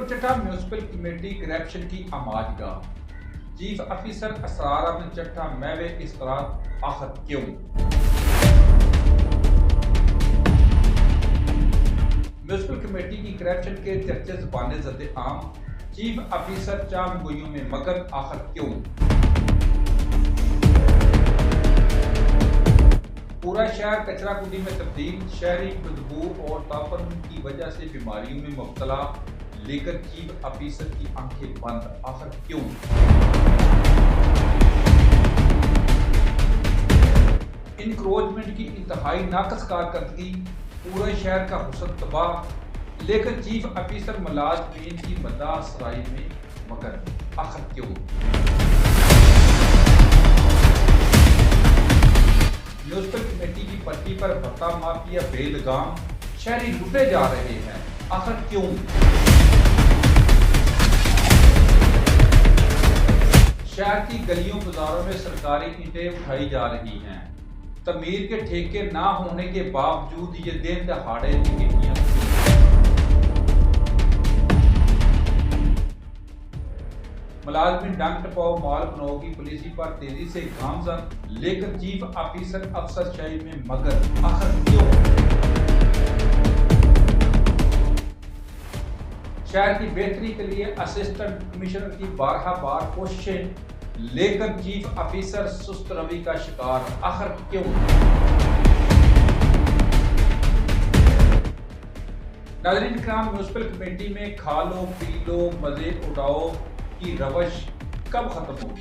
ऊपर चट्टा municipal committee corruption की आमाजगाह। चीफ ऑफिसर असरार अहमद चट्टा महवे इस्करार आखिर क्यों? म्यूनसिपल कमेटी की करप्शन के चर्चे ज़बान ज़द आम। चीफ ऑफिसर चाम गोइयों में मगन आखिर क्यों? पूरा शहर कचरा कुंडी में तब्दील। शहरी बदबू और तापन की वजह से बीमारियों में मुब्तला, लेकर चीफ ऑफिसर की आंखें बंद आखिर क्यों? इनक्रोचमेंट की इंतहाई नाकस कारकर्दगी, पूरे शहर का हुस्न तबाह, लेकर चीफ ऑफिसर मुलाजमीन की मदाह सराई में मगन आखिर क्यों? म्यूनसिपल कमेटी की पट्टी पर भत्ता माफिया बेलगाम, शहरी लुटे जा रहे हैं आखिर क्यों? शहर की गलियों बाजारों में सरकारी ईंटें उठाई जा रही हैं। तमीर के ठेके ना होने के बावजूद ये दिन दहाड़े नीतियां। मुलाजमीन डंक टपाओ माल बनाओ की पॉलिसी पर तेजी से गामजन, लेकर चीफ ऑफिसर अफसरशाही में मगन आखिर क्यों? शहर की बेहतरी के लिए असिस्टेंट कमिश्नर की बार कोशिशें, लेकर चीफ ऑफिसर सुस्त रवि का शिकार आखिर क्यों? नाज़रीन किराम, म्यूनसिपल कमेटी में खा लो पी लो मजे उड़ाओ की रवश कब खत्म होगी?